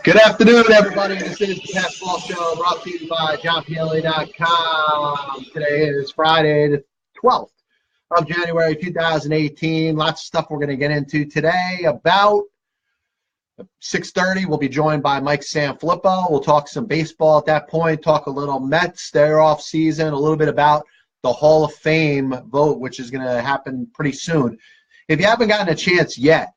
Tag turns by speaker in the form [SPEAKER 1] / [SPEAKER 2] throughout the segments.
[SPEAKER 1] Good afternoon, everybody. This is the Basketball Show brought to you by JohnPielli.com. Today is Friday, the 12th of January, 2018. Lots of stuff we're going to get into today. About 6:30, we'll be joined by Mike Sanfilippo. We'll talk some baseball at that point, talk a little Mets, their off season, a little bit about the Hall of Fame vote, which is going to happen pretty soon. If you haven't gotten a chance yet,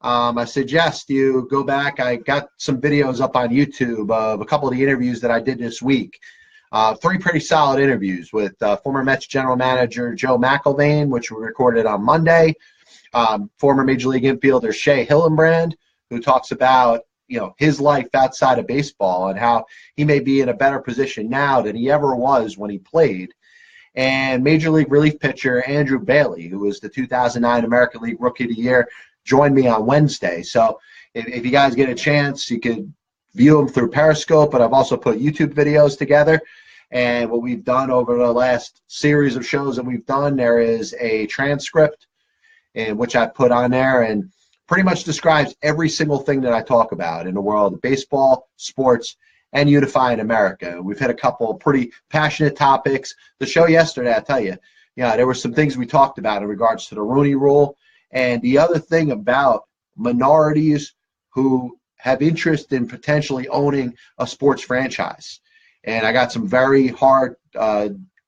[SPEAKER 1] I suggest you go back. I got some videos up on YouTube of a couple of the interviews that I did this week. Three pretty solid interviews with former Mets general manager Joe McIlvaine, which we recorded on Monday. Former Major League infielder Shea Hillenbrand, who talks about his life outside of baseball and how he may be in a better position now than he ever was when he played. And Major League relief pitcher Andrew Bailey, who was the 2009 American League Rookie of the Year, joined me on Wednesday. So if you guys get a chance, you could view them through Periscope, but I've also put YouTube videos together. And what we've done over the last series of shows that we've done, there is a transcript in which I put on there and pretty much describes every single thing that I talk about in the world of baseball, sports, and unifying America. We've hit a couple of pretty passionate topics. The show yesterday, I tell you, there were some things we talked about in regards to the Rooney Rule. And the other thing about minorities who have interest in potentially owning a sports franchise. And I got some very hard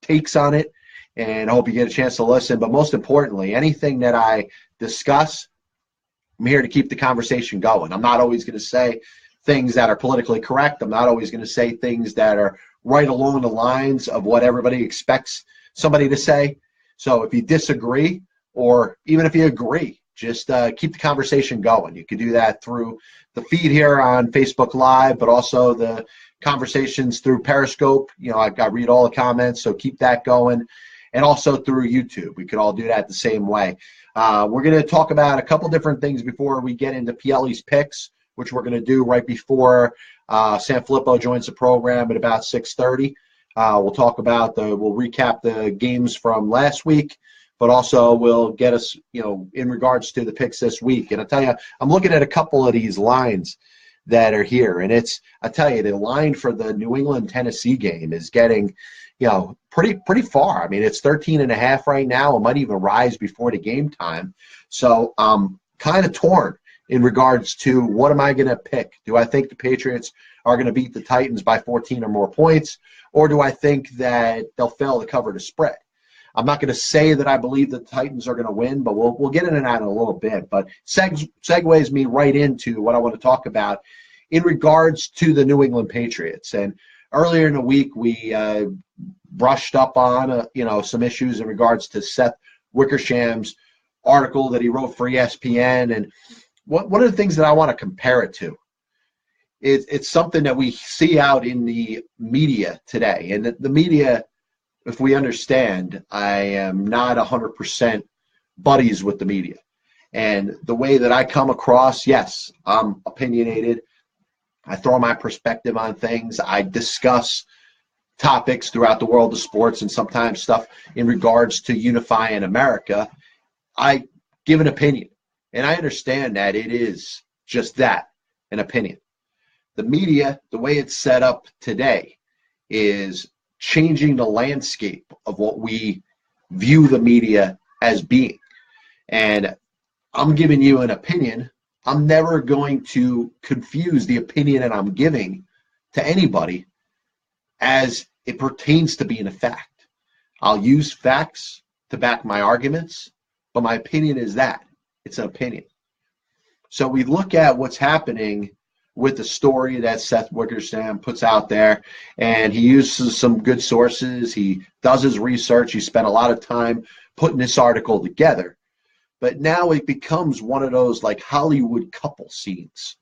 [SPEAKER 1] takes on it, and I hope you get a chance to listen. But most importantly, anything that I discuss, I'm here to keep the conversation going. I'm not always going to say things that are politically correct. I'm not always going to say things that are right along the lines of what everybody expects somebody to say. So if you disagree, or even if you agree, just keep the conversation going. You can do that through the feed here on Facebook Live, but also the conversations through Periscope. I read all the comments, so keep that going. And also through YouTube. We could all do that the same way. We're going to talk about a couple different things before we get into Pielli's picks, which we're going to do right before Sanfilippo joins the program at about 6:30. We'll talk about we'll recap the games from last week, but also will get us, in regards to the picks this week. And I tell you, I'm looking at a couple of these lines that are here, and I tell you, the line for the New England-Tennessee game is getting, pretty far. I mean, it's 13.5 right now. It might even rise before the game time. So I'm kind of torn in regards to what am I going to pick. Do I think the Patriots are going to beat the Titans by 14 or more points, or do I think that they'll fail to cover the spread? I'm not going to say that I believe the Titans are going to win, but we'll get into that in a little bit. But segues me right into what I want to talk about in regards to the New England Patriots. And earlier in the week, we brushed up on some issues in regards to Seth Wickersham's article that he wrote for ESPN. And one of the things that I want to compare it to is it's something that we see out in the media today. And the media, if we understand, I am not 100% buddies with the media. And the way that I come across, yes, I'm opinionated. I throw my perspective on things. I discuss topics throughout the world of sports and sometimes stuff in regards to unifying America. I give an opinion. And I understand that it is just that, an opinion. The media, the way it's set up today, is changing the landscape of what we view the media as being. And I'm giving you an opinion. I'm never going to confuse the opinion that I'm giving to anybody as it pertains to being a fact. I'll use facts to back my arguments, but my opinion is that. It's an opinion. So we look at what's happening with the story that Seth Wickersham puts out there, and he uses some good sources. He does his research. He spent a lot of time putting this article together. But now it becomes one of those like Hollywood couple scenes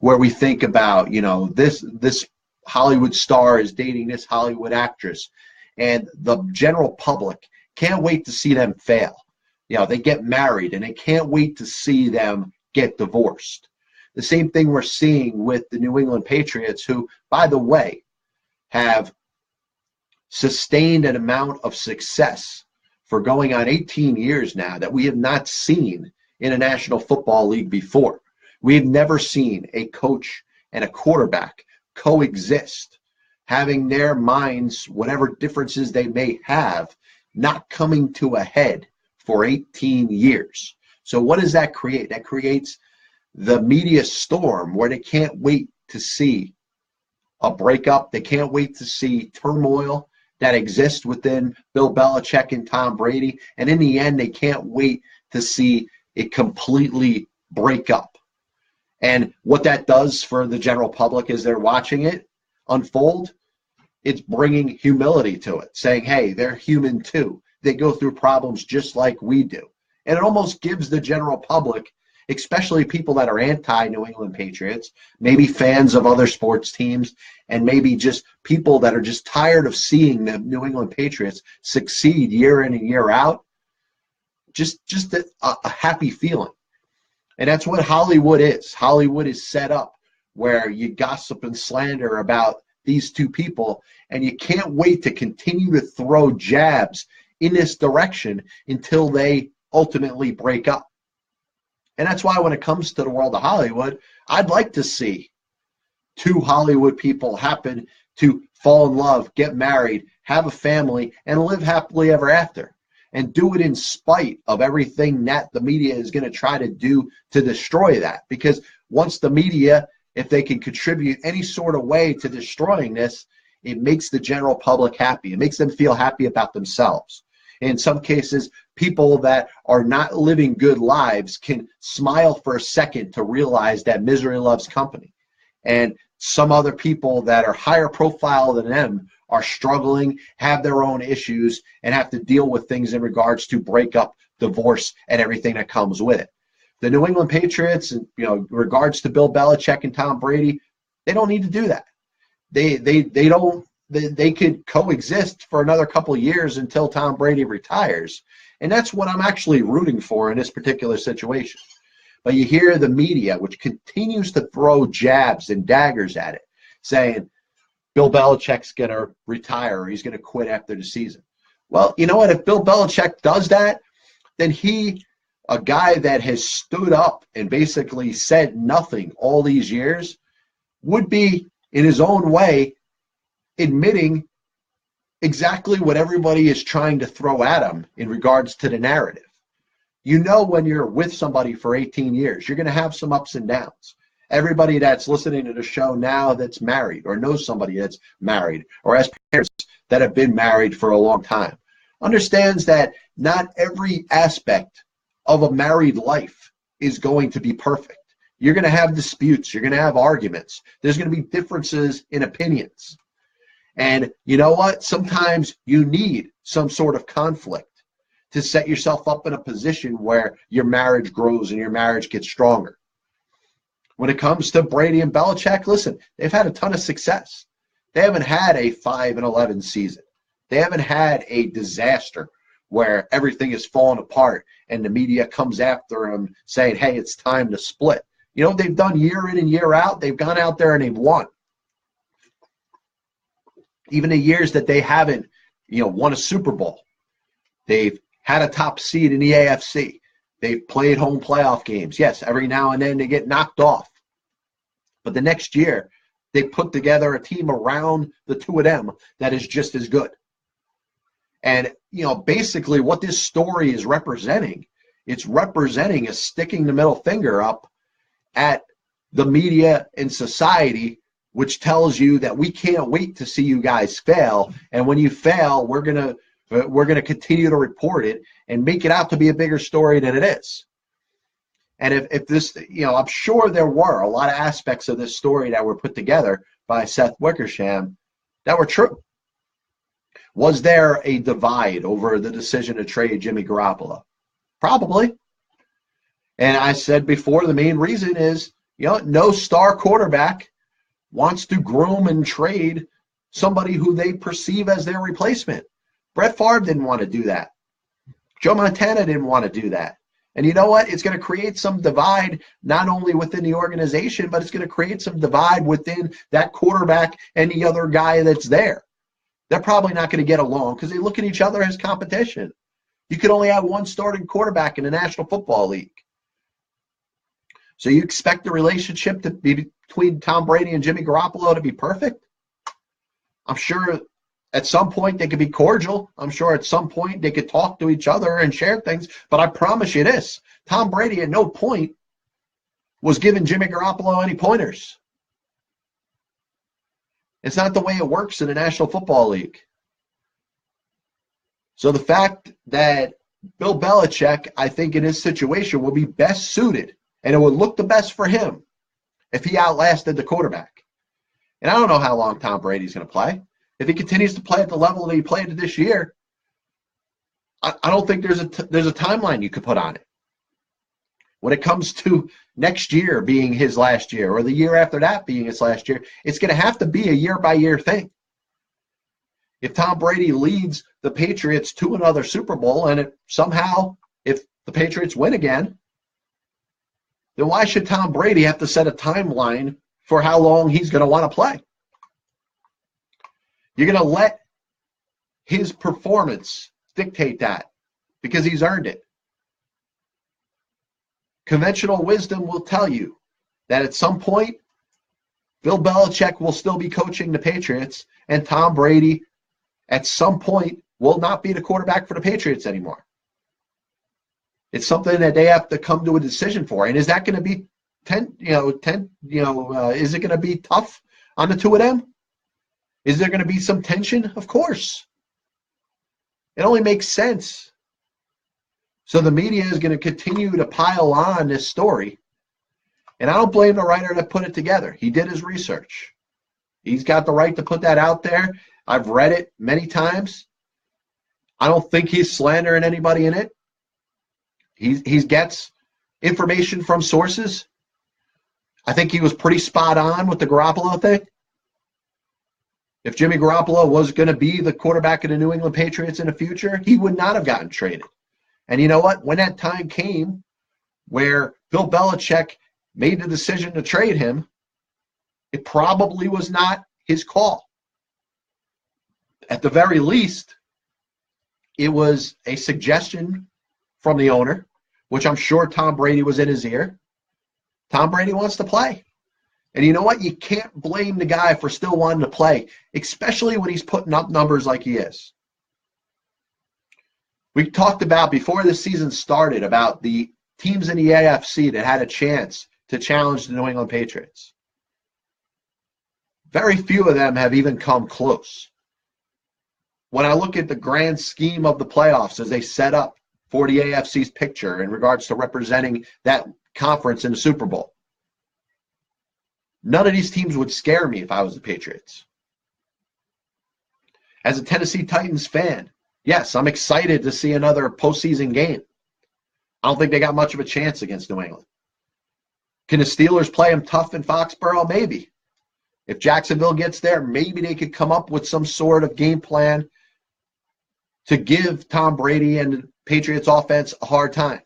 [SPEAKER 1] where we think about, this Hollywood star is dating this Hollywood actress, and the general public can't wait to see them fail. They get married, and they can't wait to see them get divorced. The same thing we're seeing with the New England Patriots, who, by the way, have sustained an amount of success for going on 18 years now that we have not seen in a National Football League before. We have never seen a coach and a quarterback coexist, having their minds, whatever differences they may have, not coming to a head for 18 years. So what does that create? That creates the media storm where they can't wait to see a breakup. They can't wait to see turmoil that exists within Bill Belichick and Tom Brady. And in the end, they can't wait to see it completely break up. And what that does for the general public as they're watching it unfold, it's bringing humility to it, saying, hey, they're human too. They go through problems just like we do. And it almost gives the general public, especially people that are anti-New England Patriots, maybe fans of other sports teams, and maybe just people that are just tired of seeing the New England Patriots succeed year in and year out, just a happy feeling. And that's what Hollywood is. Hollywood is set up where you gossip and slander about these two people, and you can't wait to continue to throw jabs in this direction until they ultimately break up. And that's why when it comes to the world of Hollywood, I'd like to see two Hollywood people happen to fall in love, get married, have a family, and live happily ever after. And do it in spite of everything that the media is going to try to do to destroy that. Because once the media, if they can contribute any sort of way to destroying this, it makes the general public happy. It makes them feel happy about themselves. In some cases, people that are not living good lives can smile for a second to realize that misery loves company. And some other people that are higher profile than them are struggling, have their own issues, and have to deal with things in regards to breakup, divorce, and everything that comes with it. The New England Patriots, in regards to Bill Belichick and Tom Brady, they don't need to do that. They could coexist for another couple of years until Tom Brady retires. And that's what I'm actually rooting for in this particular situation. But you hear the media, which continues to throw jabs and daggers at it, saying Bill Belichick's going to retire or he's going to quit after the season. Well, you know what? If Bill Belichick does that, then he, a guy that has stood up and basically said nothing all these years, would be, in his own way, admitting exactly what everybody is trying to throw at him in regards to the narrative. You know, when you're with somebody for 18 years, you're going to have some ups and downs. Everybody that's listening to the show now that's married or knows somebody that's married or has parents that have been married for a long time understands that not every aspect of a married life is going to be perfect. You're going to have disputes. You're going to have arguments. There's going to be differences in opinions. And you know what? Sometimes you need some sort of conflict to set yourself up in a position where your marriage grows and your marriage gets stronger. When it comes to Brady and Belichick, listen, they've had a ton of success. They haven't had a 5-11 season. They haven't had a disaster where everything is falling apart and the media comes after them saying, hey, it's time to split. You know what they've done year in and year out? They've gone out there and they've won. Even the years that they haven't, won a Super Bowl, they've had a top seed in the AFC. They've played home playoff games. Yes, every now and then they get knocked off. But the next year, they put together a team around the two of them that is just as good. And, basically what this story is representing, it's representing a sticking the middle finger up at the media and society, which tells you that we can't wait to see you guys fail. And when you fail, we're going to continue to report it and make it out to be a bigger story than it is. And if this, I'm sure there were a lot of aspects of this story that were put together by Seth Wickersham that were true. Was there a divide over the decision to trade Jimmy Garoppolo? Probably. And I said before, the main reason is, no star quarterback wants to groom and trade somebody who they perceive as their replacement. Brett Favre didn't want to do that. Joe Montana didn't want to do that. And you know what? It's going to create some divide not only within the organization, but it's going to create some divide within that quarterback and the other guy that's there. They're probably not going to get along because they look at each other as competition. You could only have one starting quarterback in the National Football League. So you expect the relationship to be between Tom Brady and Jimmy Garoppolo to be perfect? I'm sure at some point they could be cordial. I'm sure at some point they could talk to each other and share things. But I promise you this, Tom Brady at no point was giving Jimmy Garoppolo any pointers. It's not the way it works in the National Football League. So the fact that Bill Belichick, I think in his situation, will be best suited, and it would look the best for him if he outlasted the quarterback. And I don't know how long Tom Brady's going to play. If he continues to play at the level that he played this year, I don't think there's a timeline you could put on it. When it comes to next year being his last year or the year after that being his last year, it's going to have to be a year-by-year thing. If Tom Brady leads the Patriots to another Super Bowl and somehow, if the Patriots win again, then why should Tom Brady have to set a timeline for how long he's going to want to play? You're going to let his performance dictate that because he's earned it. Conventional wisdom will tell you that at some point, Bill Belichick will still be coaching the Patriots, and Tom Brady at some point will not be the quarterback for the Patriots anymore. It's something that they have to come to a decision for. And is that going to be is it going to be tough on the two of them? Is there going to be some tension? Of course. It only makes sense. So the media is going to continue to pile on this story. And I don't blame the writer that put it together. He did his research. He's got the right to put that out there. I've read it many times. I don't think he's slandering anybody in it. He gets information from sources. I think he was pretty spot on with the Garoppolo thing. If Jimmy Garoppolo was going to be the quarterback of the New England Patriots in the future, he would not have gotten traded. And you know what? When that time came where Bill Belichick made the decision to trade him, it probably was not his call. At the very least, it was a suggestion from the owner, which I'm sure Tom Brady was in his ear. Tom Brady wants to play. And you know what? You can't blame the guy for still wanting to play, especially when he's putting up numbers like he is. We talked about, before the season started, about the teams in the AFC that had a chance to challenge the New England Patriots. Very few of them have even come close. When I look at the grand scheme of the playoffs as they set up for the AFC's picture in regards to representing that conference in the Super Bowl, none of these teams would scare me if I was the Patriots. As a Tennessee Titans fan, yes, I'm excited to see another postseason game. I don't think they got much of a chance against New England. Can the Steelers play them tough in Foxborough? Maybe. If Jacksonville gets there, maybe they could come up with some sort of game plan to give Tom Brady and the Patriots offense a hard time.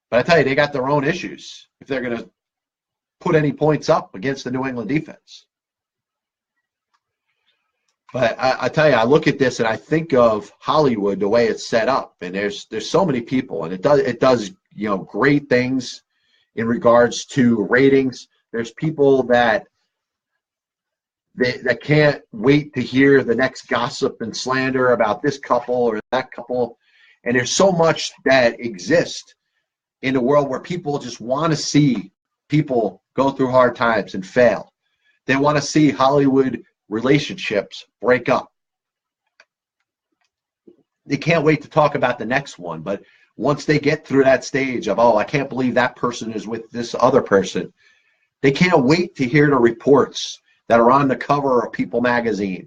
[SPEAKER 1] But I tell you, they got their own issues if they're going to put any points up against the New England defense. But I tell you, I look at this and I think of Hollywood, the way it's set up, and there's so many people, and it does great things in regards to ratings. There's people that can't wait to hear the next gossip and slander about this couple or that couple, and there's so much that exists in a world where people just want to see people go through hard times and fail. They want to see Hollywood relationships break up. They can't wait to talk about the next one, but once they get through that stage of, I can't believe that person is with this other person, they can't wait to hear the reports that are on the cover of People magazine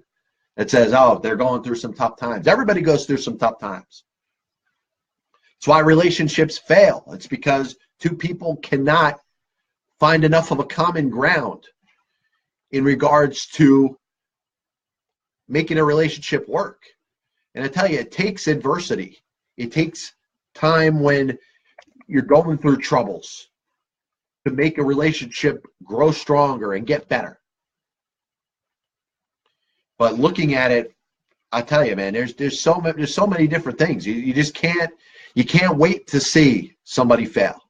[SPEAKER 1] that says, they're going through some tough times. Everybody goes through some tough times. It's why relationships fail. It's because two people cannot find enough of a common ground in regards to making a relationship work. And I tell you, it takes adversity. It takes time when you're going through troubles to make a relationship grow stronger and get better. But looking at it, I tell you, man, there's so many different things. You just can't wait to see somebody fail.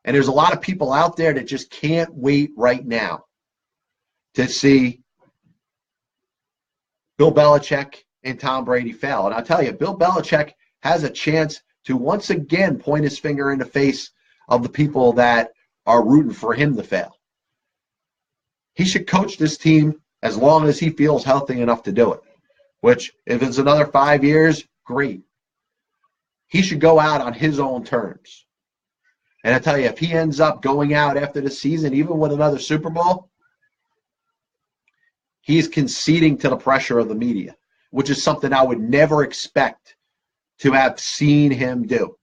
[SPEAKER 1] And there's a lot of people out there that just can't wait right now to see Bill Belichick and Tom Brady fail. And I'll tell you, Bill Belichick has a chance to once again point his finger in the face of the people that are rooting for him to fail. He should coach this team as long as he feels healthy enough to do it, which if it's another 5 years, great. He should go out on his own terms. And I tell you, if he ends up going out after the season, even with another Super Bowl, he's conceding to the pressure of the media, which is something I would never expect to have seen him do.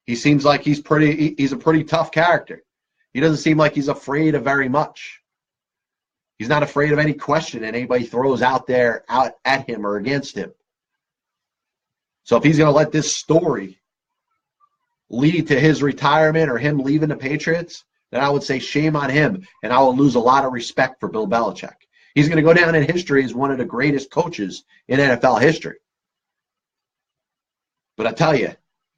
[SPEAKER 1] He seems like he's a pretty tough character. He doesn't seem like he's afraid of very much. He's not afraid of any question that anybody throws out there out at him or against him. So if he's going to let this story lead to his retirement or him leaving the Patriots, then I would say shame on him, and I will lose a lot of respect for Bill Belichick. He's going to go down in history as one of the greatest coaches in NFL history. But I tell you,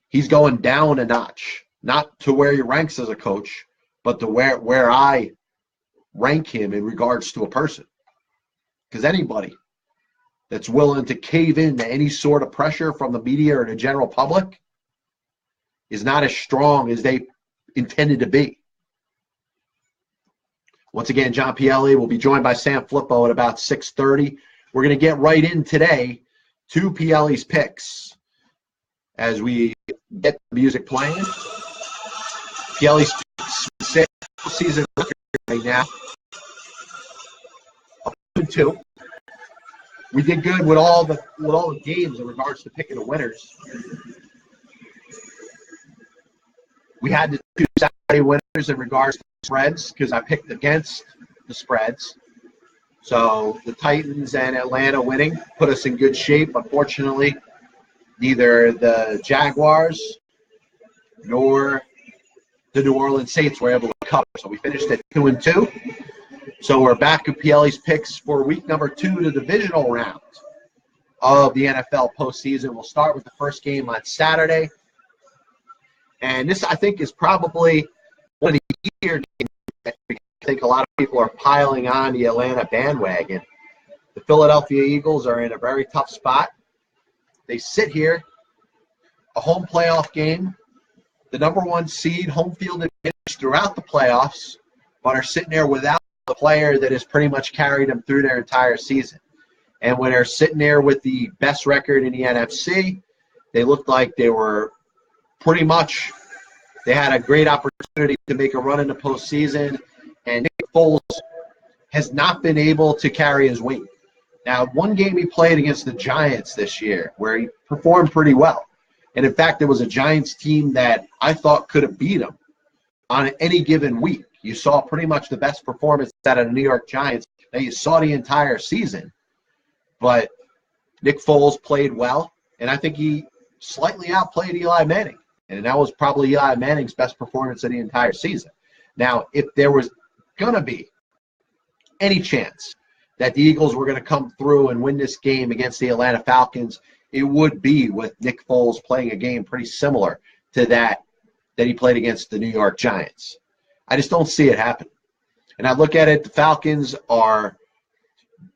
[SPEAKER 1] he's going down a notch, not to where he ranks as a coach, but to where I rank him in regards to a person. Because anybody that's willing to cave in to any sort of pressure from the media or the general public is not as strong as they intended to be. Once again, John Pielli will be joined by Sanfilippo at about 6:30. We're going to get right in today to Pielli's picks as we get the music playing. Pielli's picks, season record right now. 2. We did good with all the games in regards to picking the winners. We had the 2 Saturday winners in regards to spreads because I picked against the spreads. So the Titans and Atlanta winning put us in good shape. Unfortunately, neither the Jaguars nor the New Orleans Saints were able to cover. So we finished at 2-2. So we're back to Pielli's picks for week number 2, the divisional round of the NFL postseason. We'll start with the first game on Saturday. And this, I think, is probably one of the easier games. I think a lot of people are piling on the Atlanta bandwagon. The Philadelphia Eagles are in a very tough spot. They sit here, a home playoff game, the number 1 seed, home field advantage throughout the playoffs, but are sitting there without the player that has pretty much carried them through their entire season. And when they're sitting there with the best record in the NFC, they looked like they were pretty much, they had a great opportunity to make a run in the postseason, and Nick Foles has not been able to carry his weight. Now, one game he played against the Giants this year where he performed pretty well. And, in fact, there was a Giants team that I thought could have beat him on any given week. You saw pretty much the best performance out of the New York Giants that you saw the entire season. But Nick Foles played well, and I think he slightly outplayed Eli Manning. And that was probably Eli Manning's best performance of the entire season. Now, if there was going to be any chance that the Eagles were going to come through and win this game against the Atlanta Falcons, it would be with Nick Foles playing a game pretty similar to that he played against the New York Giants. I just don't see it happen. And I look at it, the Falcons are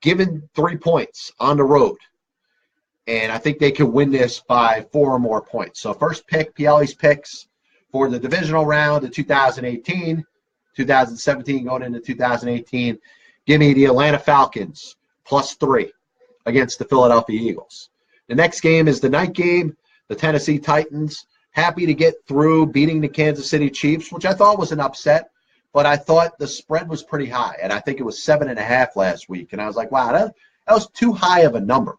[SPEAKER 1] given 3 points on the road. And I think they can win this by 4 or more points. So first pick, Pielli's picks for the divisional round of 2018, 2017 going into 2018. Give me the Atlanta Falcons +3 against the Philadelphia Eagles. The next game is the night game, the Tennessee Titans. Happy to get through beating the Kansas City Chiefs, which I thought was an upset, but I thought the spread was pretty high, and I think it was 7.5 last week. And I was like, wow, that was too high of a number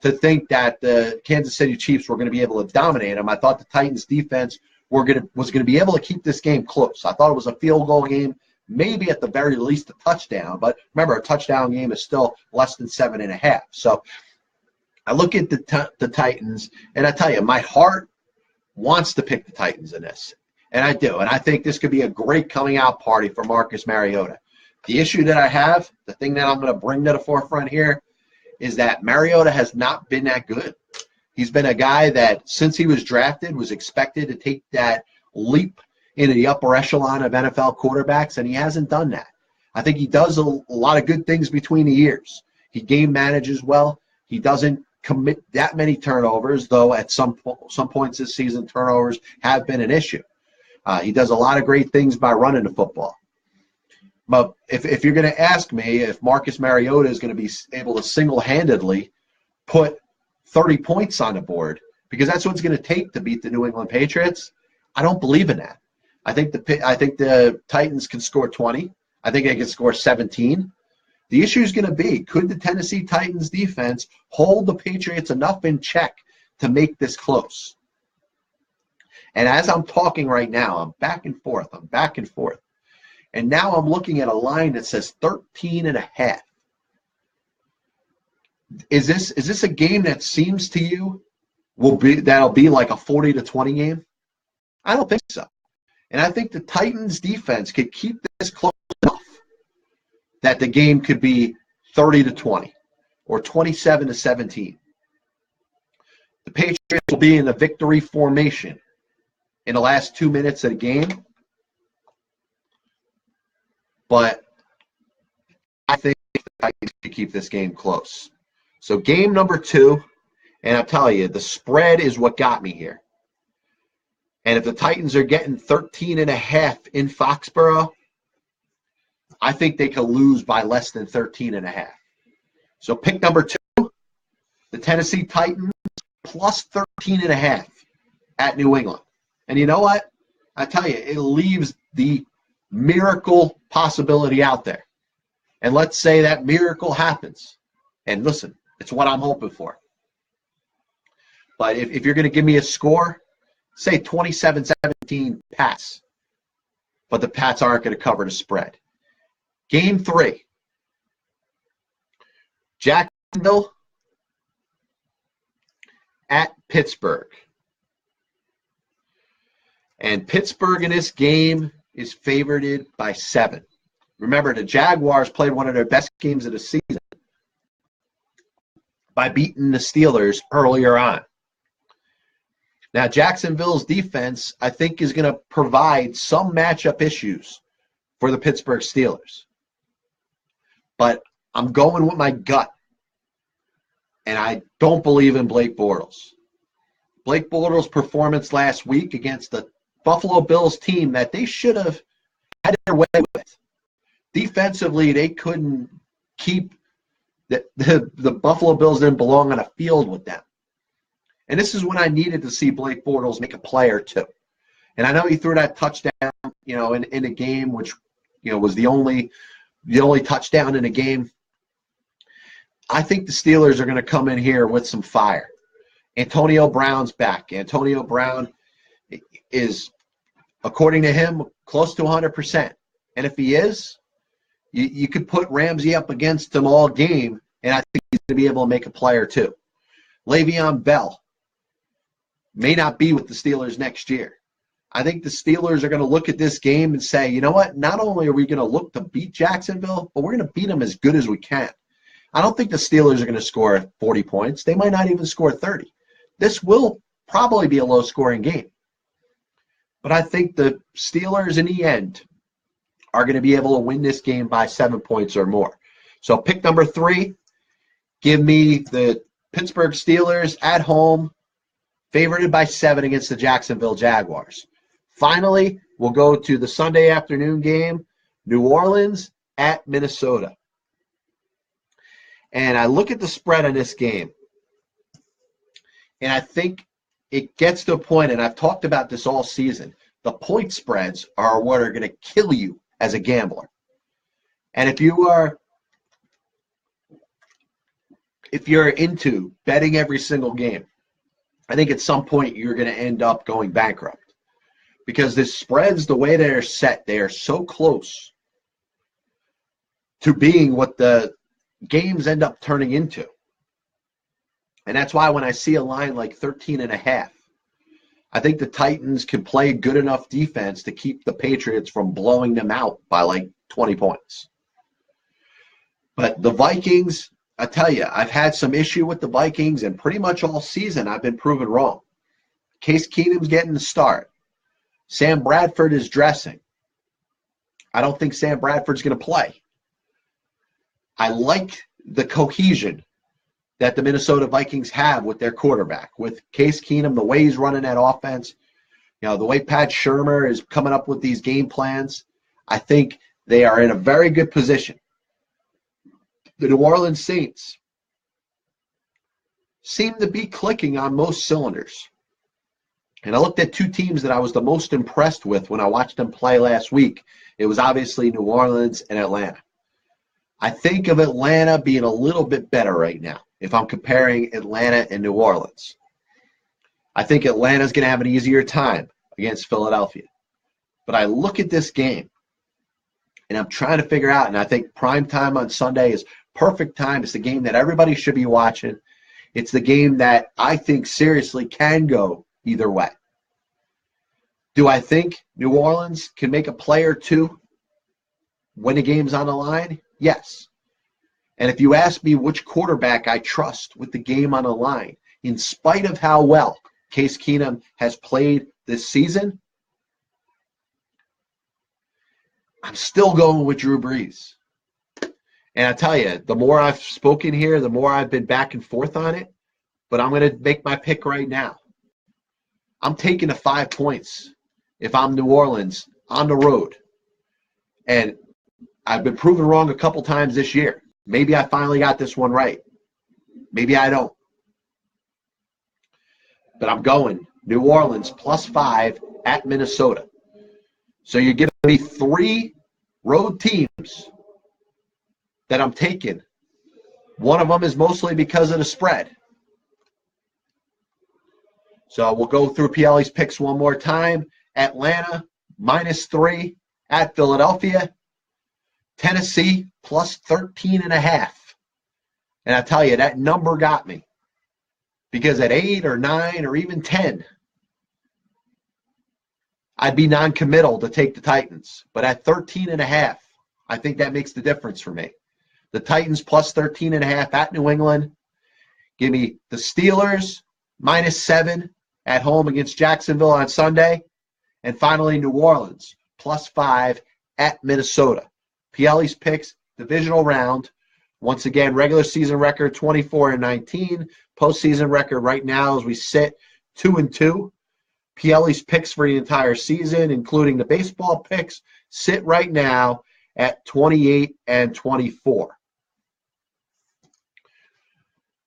[SPEAKER 1] to think that the Kansas City Chiefs were going to be able to dominate them. I thought the Titans defense was going to be able to keep this game close. I thought it was a field goal game, maybe at the very least a touchdown. But remember, a touchdown game is still less than 7.5. So I look at the Titans, and I tell you, my heart wants to pick the Titans in this. And I do. And I think this could be a great coming out party for Marcus Mariota. The issue that I have, the thing that I'm going to bring to the forefront here, is that Mariota has not been that good. He's been a guy that, since he was drafted, was expected to take that leap into the upper echelon of NFL quarterbacks, and he hasn't done that. I think he does a lot of good things between the ears. He game manages well. He doesn't commit that many turnovers, though at some points this season turnovers have been an issue. He does a lot of great things by running the football. But if you're going to ask me if Marcus Mariota is going to be able to single-handedly put 30 points on the board, because that's what it's going to take to beat the New England Patriots, I don't believe in that. I think the Titans can score 20. I think they can score 17. The issue is going to be, could the Tennessee Titans defense hold the Patriots enough in check to make this close? And as I'm talking right now, I'm back and forth. And now I'm looking at a line that says 13.5. Is this a game that seems to you that'll be like a 40-20 game? I don't think so. And I think the Titans defense could keep this close enough that the game could be 30-20 or 27-17. The Patriots will be in a victory formation in the last 2 minutes of the game. But I think the Titans could keep this game close. So game number 2, and I'll tell you, the spread is what got me here. And if the Titans are getting 13.5 in Foxborough, I think they could lose by less than 13.5. So pick number 2, the Tennessee Titans plus 13.5 at New England. And you know what? I tell you, it leaves the miracle possibility out there. And let's say that miracle happens. And listen, it's what I'm hoping for. But if you're going to give me a score, say 27-17 Pats. But the Pats aren't going to cover the spread. Game 3. Jacksonville at Pittsburgh. And Pittsburgh in this game is favored by 7. Remember, the Jaguars played one of their best games of the season by beating the Steelers earlier on. Now, Jacksonville's defense, I think, is going to provide some matchup issues for the Pittsburgh Steelers. But I'm going with my gut, and I don't believe in Blake Bortles. Blake Bortles' performance last week against the Buffalo Bills team that they should have had their way with. Defensively, they couldn't keep the Buffalo Bills didn't belong on a field with them. And this is when I needed to see Blake Bortles make a play or two. And I know he threw that touchdown, in a game which, was the only touchdown in the game. I think the Steelers are going to come in here with some fire. Antonio Brown's back. Antonio Brown is, according to him, close to 100%. And if he is, you could put Ramsey up against him all game, and I think he's going to be able to make a play or two. Le'Veon Bell may not be with the Steelers next year. I think the Steelers are going to look at this game and say, you know what, not only are we going to look to beat Jacksonville, but we're going to beat them as good as we can. I don't think the Steelers are going to score 40 points. They might not even score 30. This will probably be a low-scoring game. But I think the Steelers, in the end, are going to be able to win this game by 7 points or more. So pick number 3, give me the Pittsburgh Steelers at home, favored by 7 against the Jacksonville Jaguars. Finally, we'll go to the Sunday afternoon game, New Orleans at Minnesota. And I look at the spread on this game, and I think it gets to a point, and I've talked about this all season, the point spreads are what are going to kill you as a gambler. And if you're into betting every single game, I think at some point you're going to end up going bankrupt. Because the spreads, the way they're set, they are so close to being what the games end up turning into. And that's why when I see a line like 13.5, I think the Titans can play good enough defense to keep the Patriots from blowing them out by like 20 points. But the Vikings, I tell you, I've had some issue with the Vikings, and pretty much all season I've been proven wrong. Case Keenum's getting the start. Sam Bradford is dressing. I don't think Sam Bradford's going to play. I like the cohesion that the Minnesota Vikings have with their quarterback, with Case Keenum, the way he's running that offense, the way Pat Shurmur is coming up with these game plans. I think they are in a very good position. The New Orleans Saints seem to be clicking on most cylinders. And I looked at two teams that I was the most impressed with when I watched them play last week. It was obviously New Orleans and Atlanta. I think of Atlanta being a little bit better right now if I'm comparing Atlanta and New Orleans. I think Atlanta's going to have an easier time against Philadelphia. But I look at this game, and I'm trying to figure out, and I think prime time on Sunday is perfect time. It's the game that everybody should be watching. It's the game that I think seriously can go either way. Do I think New Orleans can make a play or two when the game's on the line? Yes. And if you ask me which quarterback I trust with the game on the line, in spite of how well Case Keenum has played this season, I'm still going with Drew Brees. And I tell you, the more I've spoken here, the more I've been back and forth on it. But I'm going to make my pick right now. I'm taking the 5 points if I'm New Orleans on the road. And I've been proven wrong a couple times this year. Maybe I finally got this one right. Maybe I don't. But I'm going New Orleans +5 at Minnesota. So you're giving me 3 road teams that I'm taking. One of them is mostly because of the spread. So we'll go through Pielli's picks one more time. Atlanta -3 at Philadelphia. Tennessee +13.5. And I tell you, that number got me. Because at 8 or 9 or even 10, I'd be non-committal to take the Titans. But at 13.5, I think that makes the difference for me. The Titans +13.5 at New England. Give me the Steelers -7 at home against Jacksonville on Sunday. And finally, New Orleans +5 at Minnesota. Pielli's picks, divisional round. Once again, regular season record 24-19. Postseason record right now as we sit 2-2. Pielli's picks for the entire season, including the baseball picks, sit right now at 28-24.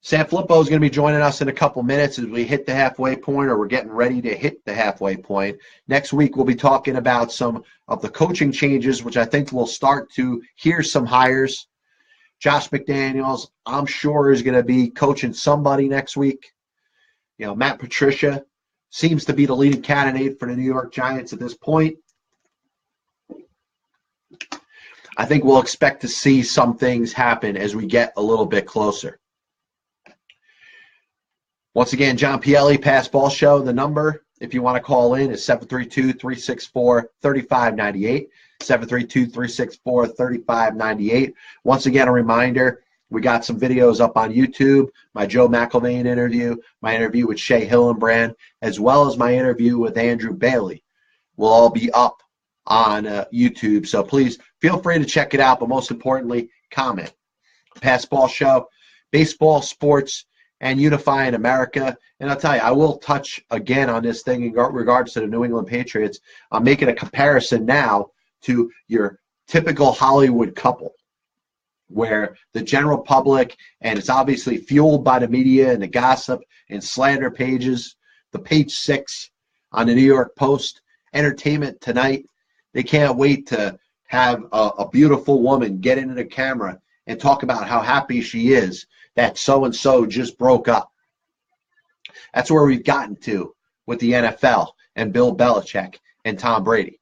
[SPEAKER 1] Sanfilippo is going to be joining us in a couple minutes as we hit the halfway point, or we're getting ready to hit the halfway point. Next week, we'll be talking about some of the coaching changes, which I think we'll start to hear some hires. Josh McDaniels, I'm sure, is going to be coaching somebody next week. Matt Patricia seems to be the leading candidate for the New York Giants at this point. I think we'll expect to see some things happen as we get a little bit closer. Once again, John Pielli, Pass Ball Show. The number, if you want to call in, is 732-364-3598. 732-364-3598. Once again, a reminder, we got some videos up on YouTube, my Joe McElvain interview, my interview with Shea Hillenbrand, as well as my interview with Andrew Bailey will all be up on YouTube. So please feel free to check it out, but most importantly, comment. Pass Ball Show, baseball, sports, and unifying America. And I'll tell you, I will touch again on this thing in regards to the New England Patriots. I'm making a comparison now to your typical Hollywood couple, where the general public, and it's obviously fueled by the media and the gossip and slander pages, the page 6 on the New York Post, Entertainment Tonight. They can't wait to have a beautiful woman get into the camera and talk about how happy she is that so-and-so just broke up. That's where we've gotten to with the NFL and Bill Belichick and Tom Brady.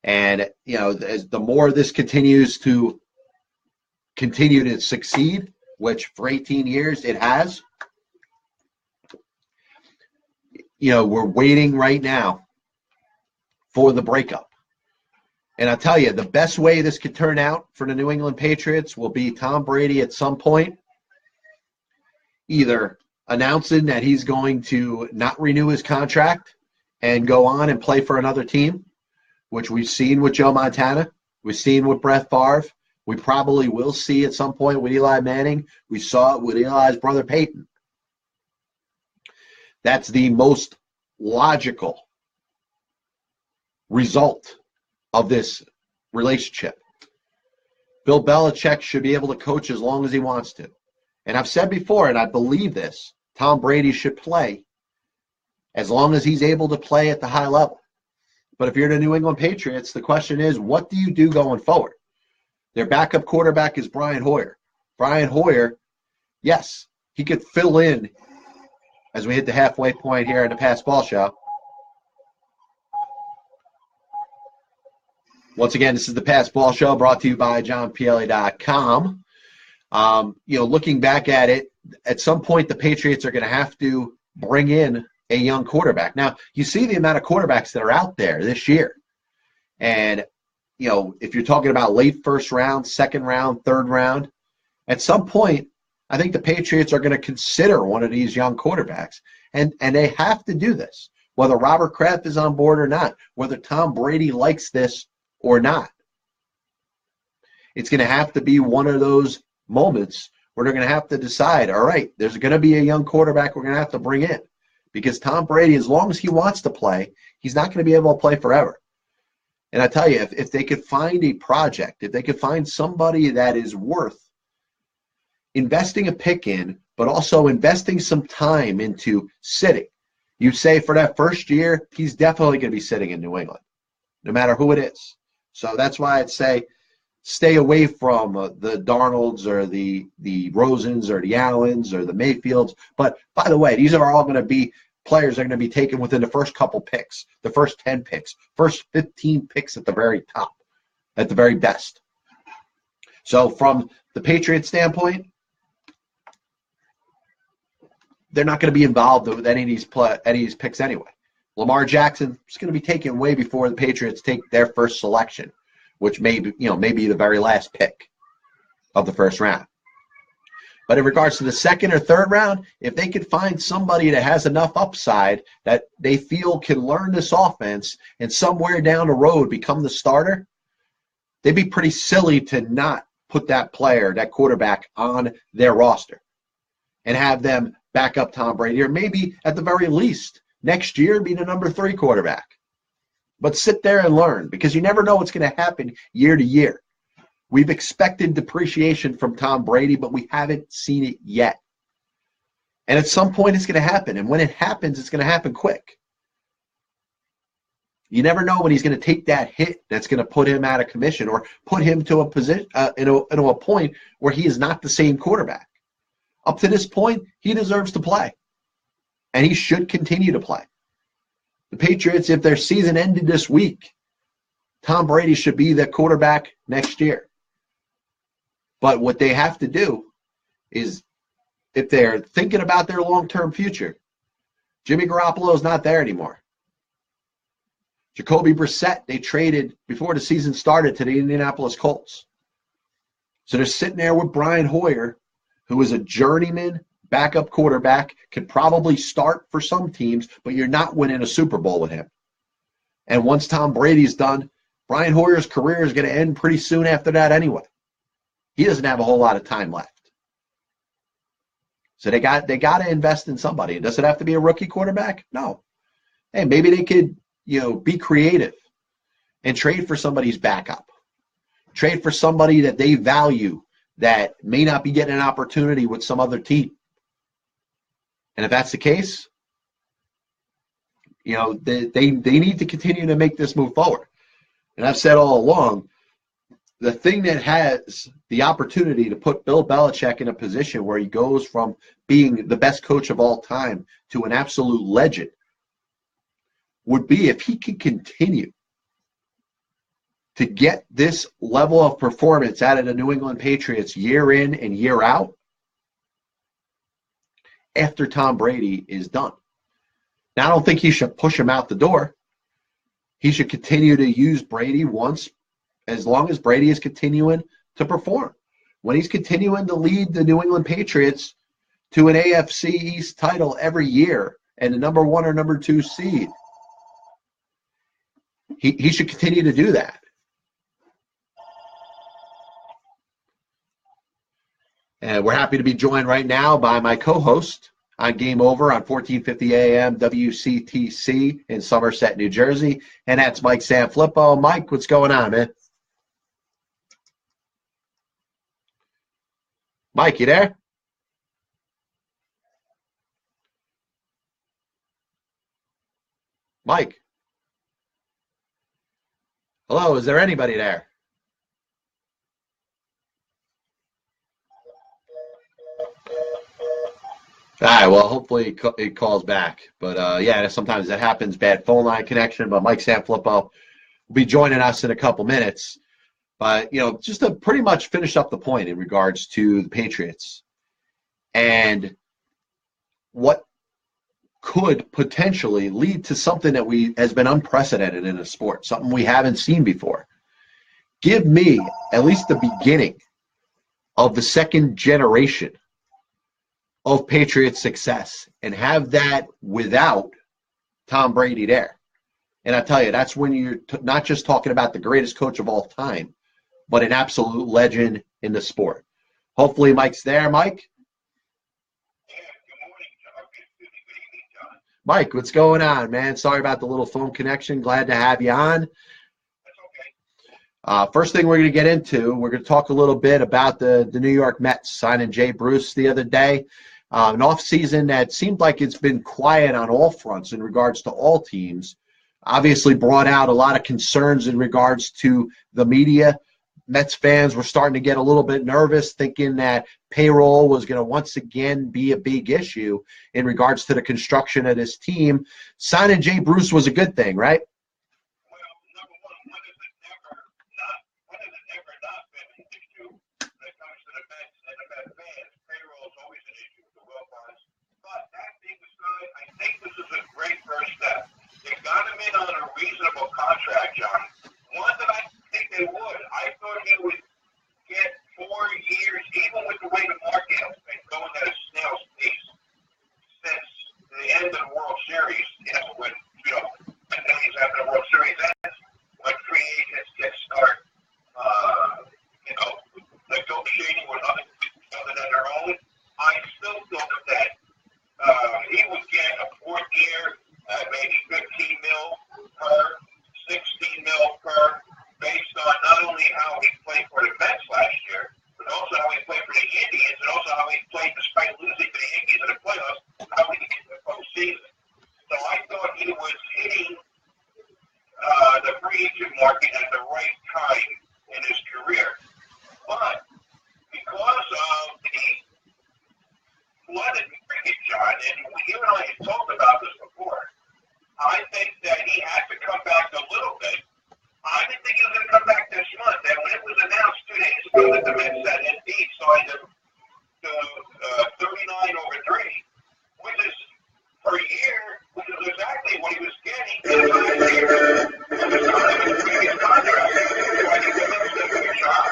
[SPEAKER 1] And, as the more this continues to succeed, which for 18 years it has, we're waiting right now for the breakup. And I'll tell you, the best way this could turn out for the New England Patriots will be Tom Brady at some point either announcing that he's going to not renew his contract and go on and play for another team, which we've seen with Joe Montana, we've seen with Brett Favre, we probably will see at some point with Eli Manning. We saw it with Eli's brother Peyton. That's the most logical result of this relationship. Bill Belichick should be able to coach as long as he wants to. And I've said before, and I believe this, Tom Brady should play as long as he's able to play at the high level. But if you're the New England Patriots, the question is, what do you do going forward? Their backup quarterback is Brian Hoyer. Brian Hoyer, yes, he could fill in as we hit the halfway point here in the Pass Ball Show. Once again, this is the Pass Ball Show brought to you by JohnPielli.com. Looking back at it, at some point the Patriots are going to have to bring in a young quarterback. Now, you see the amount of quarterbacks that are out there this year. And, if you're talking about late first round, second round, third round, at some point, I think the Patriots are going to consider one of these young quarterbacks. And they have to do this, whether Robert Kraft is on board or not, whether Tom Brady likes this or not. It's going to have to be one of those moments where they're going to have to decide, all right, there's going to be a young quarterback we're going to have to bring in. Because Tom Brady, as long as he wants to play, he's not going to be able to play forever. And I tell you, if they could find a project, if they could find somebody that is worth investing a pick in, but also investing some time into sitting. You say for that first year, he's definitely going to be sitting in New England, no matter who it is. So that's why I'd say stay away from the Darnolds or the Rosens or the Allens or the Mayfields. But by the way, these are all going to be players that are going to be taken within the first couple picks, the first 10 picks, first 15 picks at the very top, at the very best. So from the Patriots standpoint, they're not going to be involved with any of these picks anyway. Lamar Jackson is going to be taken way before the Patriots take their first selection, which may be the very last pick of the first round. But in regards to the second or third round, if they could find somebody that has enough upside that they feel can learn this offense and somewhere down the road become the starter, they'd be pretty silly to not put that player, that quarterback, on their roster and have them back up Tom Brady, or maybe at the very least next year be the number 3 quarterback. But sit there and learn, because you never know what's going to happen year to year. We've expected depreciation from Tom Brady, but we haven't seen it yet. And at some point it's going to happen. And when it happens, it's going to happen quick. You never know when he's going to take that hit that's going to put him out of commission or put him to a position into a point where he is not the same quarterback. Up to this point, he deserves to play. And he should continue to play. The Patriots, if their season ended this week, Tom Brady should be the quarterback next year. But what they have to do is, if they're thinking about their long-term future, Jimmy Garoppolo is not there anymore. Jacoby Brissett, they traded before the season started to the Indianapolis Colts. So they're sitting there with Brian Hoyer, who is a journeyman backup quarterback, can probably start for some teams, but you're not winning a Super Bowl with him. And once Tom Brady's done, Brian Hoyer's career is going to end pretty soon after that anyway. He doesn't have a whole lot of time left. So they got to invest in somebody. Does it have to be a rookie quarterback? No. Hey, maybe they could, be creative and trade for somebody's backup. Trade for somebody that they value that may not be getting an opportunity with some other team. And if that's the case, they need to continue to make this move forward. And I've said all along, the thing that has the opportunity to put Bill Belichick in a position where he goes from being the best coach of all time to an absolute legend would be if he could continue to get this level of performance out of the New England Patriots year in and year out after Tom Brady is done. Now, I don't think he should push him out the door. He should continue to use Brady as long as Brady is continuing to perform. When he's continuing to lead the New England Patriots to an AFC East title every year and the number 1 or number 2 seed, he should continue to do that. And we're happy to be joined right now by my co-host on Game Over on 1450 AM WCTC in Somerset, New Jersey. And that's Mike Sanfilippo. Mike, what's going on, man? Mike, you there? Mike? Hello, is there anybody there? All right, well, hopefully it calls back. But, yeah, sometimes that happens, bad phone line connection. But Mike Sanfilippo will be joining us in a couple minutes. But, just to pretty much finish up the point in regards to the Patriots and what could potentially lead to something that has been unprecedented in a sport, something we haven't seen before. Give me at least the beginning of the second generation of Patriots success and have that without Tom Brady there. And I tell you, that's when you're not just talking about the greatest coach of all time, but an absolute legend in the sport. Hopefully Mike's there. Mike? Mike, what's going on, man? Sorry about the little phone connection. Glad to have you on. First thing we're going to get into, we're going to talk a little bit about the New York Mets signing Jay Bruce the other day. An offseason that seemed like it's been quiet on all fronts in regards to all teams. Obviously brought out a lot of concerns in regards to the media. Mets fans were starting to get a little bit nervous, thinking that payroll was going to once again be a big issue in regards to the construction of this team. Signing Jay Bruce was a good thing, right?
[SPEAKER 2] First step. They got him in on a reasonable contract, John. One that I think they would. I thought he would get 4 years, even with the way the market has been going at a snail's pace since the end of the World Series. When days after the World Series ends, when free agents get start, negotiating with other than their own. I still thought that he would get a 4th year. Maybe 15 mil per, 16 mil per, based on not only how he played for the Mets last year, but also how he played for the Indians, and also how he played despite losing to the Yankees in the playoffs, how he did in the postseason. So I thought he was hitting the free agent market at the right time in his career. But because of the flooded market, John, and you and I had talked about this before, I think that he had to come back a little bit. I didn't think he was going to come back this month. And when it was announced 2 days ago that the Mets had indeed signed him to 39 over 3, which is per year, which is exactly what he was getting in 5 years. It was not even a previous contract. So I think the Mets did a good job.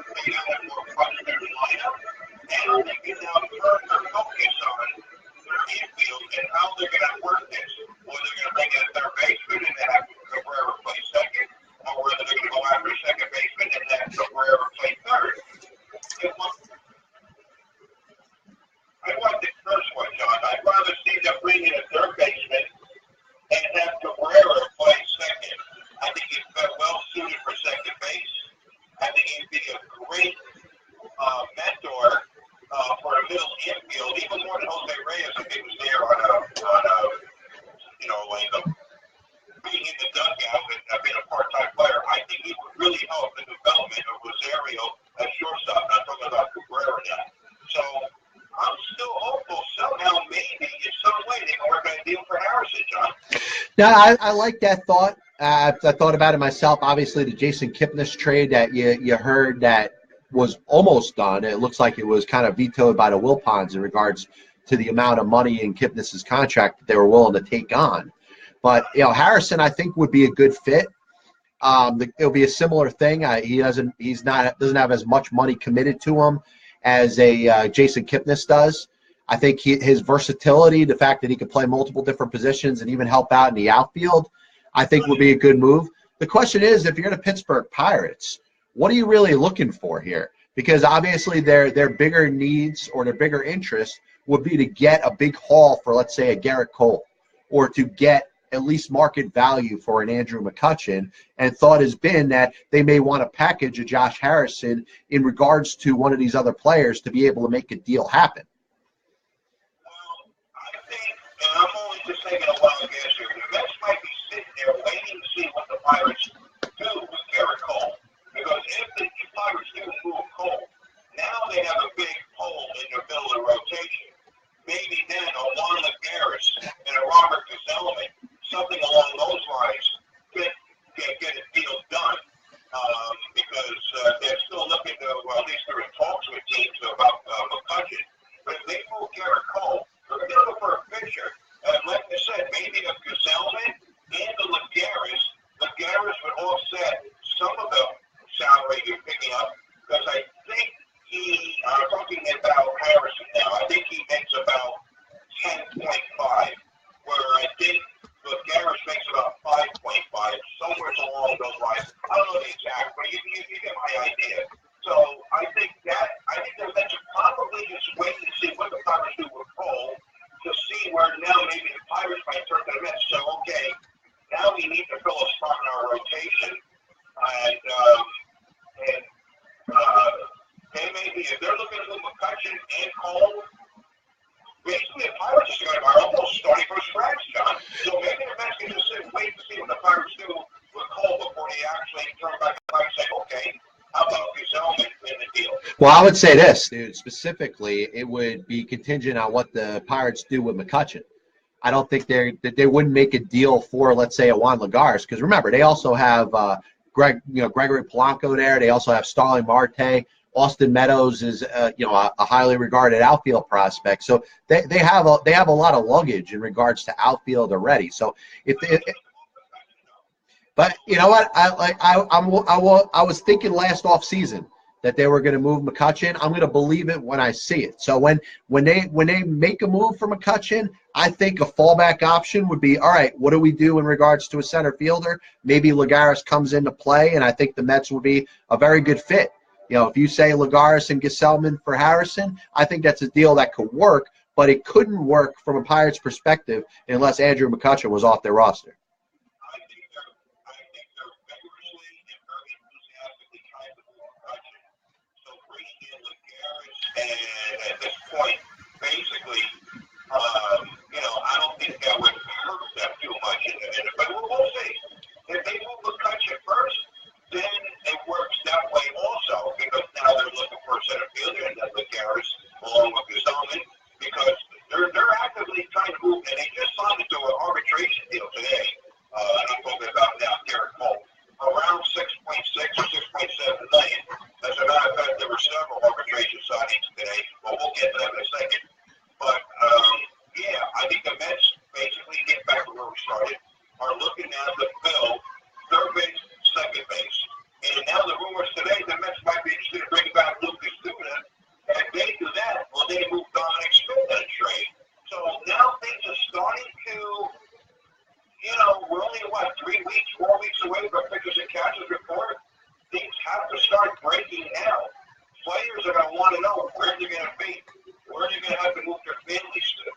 [SPEAKER 2] They got a more frustrated lineup. And they can now turn their focus on their infield and how they're going to work this. Whether they're going to bring in a third baseman and have Cabrera play second, or whether they're going to go after a second baseman and have Cabrera play third. I want the first one, John. I'd rather see them bring in a third baseman and have Cabrera play second. I think he's well suited for second base. I think he'd be a great mentor for a middle infield, even more than Jose Reyes if he was there on a being in the dugout and being a part-time player. I think he would really help the development of Rosario at shortstop. Not talking about Cabrera now. So I'm still hopeful somehow, maybe in some way, they can work on a deal for Harrison, John.
[SPEAKER 1] Now, I like that thought. I thought about it myself. Obviously, the Jason Kipnis trade that you heard that was almost done. It looks like it was kind of vetoed by the Wilpons in regards to the amount of money in Kipnis's contract that they were willing to take on. But Harrison, I think, would be a good fit. It'll be a similar thing. He doesn't have as much money committed to him as a Jason Kipnis does. I think his versatility, the fact that he can play multiple different positions and even help out in the outfield, I think would be a good move. The question is, if you're the Pittsburgh Pirates, what are you really looking for here? Because obviously their bigger needs or their bigger interest would be to get a big haul for, let's say, a Garrett Cole, or to get at least market value for an Andrew McCutchen, and thought has been that they may want to package a Josh Harrison in regards to one of these other players to be able to make a deal happen.
[SPEAKER 2] Well, I think, and I'm only just taking a wild guess here, the Mets might be sitting there waiting to see what the Pirates do with Garrett Cole. Because if the Pirates do move Cole, now they have a big hole in their middle of the rotation. Maybe then a Juan Lagares and a Robert Gsellman, something along those lines, can get a deal done. Because they're still looking to, well, at least they're in talks with teams about McCutchen. But if they move Garrett Cole, they're going to look for a pitcher. Like I said, maybe a Gsellman and a Lagares. Lagares would offset some of the salary you're picking up, because I think I'm talking about Harrison now, I think he makes about 10.5, where I think Garrett makes about 5.5, somewhere along those lines. I don't know the exact, but you get my idea. So I think the Mets are probably just waiting to see what the Pirates do with Cole, to see where now maybe the Pirates might turn to the Mets. So, okay, now we need to fill a spot in our rotation. They may be, if they're looking at McCutchen and Cole, basically the Pirates are almost starting from scratch, John. So maybe the Mets can just sit and wait to see what the Pirates do with Cole before they actually turn back and say, okay, how about Gsellman in the deal?
[SPEAKER 1] Well, I would say this, dude, specifically, it would be contingent on what the Pirates do with McCutchen. I don't think they wouldn't make a deal for, let's say, a Juan Lagares, because remember, they also have Gregory Polanco there. They also have Starling Marte. Austin Meadows is a highly regarded outfield prospect. So they have a lot of luggage in regards to outfield already. So but you know what, I was thinking last off season that they were going to move McCutchen. I'm going to believe it when I see it. So when they make a move for McCutchen, I think a fallback option would be, all right, what do we do in regards to a center fielder? Maybe Lagares comes into play, and I think the Mets would be a very good fit. You know, if you say Lagares and Gsellman for Harrison, I think that's a deal that could work, but it couldn't work from a Pirates perspective unless Andrew McCutchen was off their roster.
[SPEAKER 2] I think they're vigorously and very enthusiastically trying to move McCutchen. So bringing in Lagares, and at this point, basically, I don't think that would hurt them too much in the minute. But we'll see. If they move McCutchen first, then it works that way also, because now they're looking for a center fielder, and then Lagares along with Gsellman, because they're actively trying to move, and they just signed into an arbitration deal today. And I'm talking about now Garrett Cole, around 6.6 or 6.7 million. As a matter of fact, there were several arbitration signings today, but we'll get to that in a second. But I think the Mets basically get back to where we started, are looking now to fill third base, second base. And now the rumors today, the Mets might be interested in bringing back Lucas Duda. And if they do that, well, they move Dominic Smith in a trade. So now things are starting to, we're only, 4 weeks away from pitchers and catchers report. Things have to start breaking now. Players are going to want to know where they're going to be, where they're going to have to move their families to,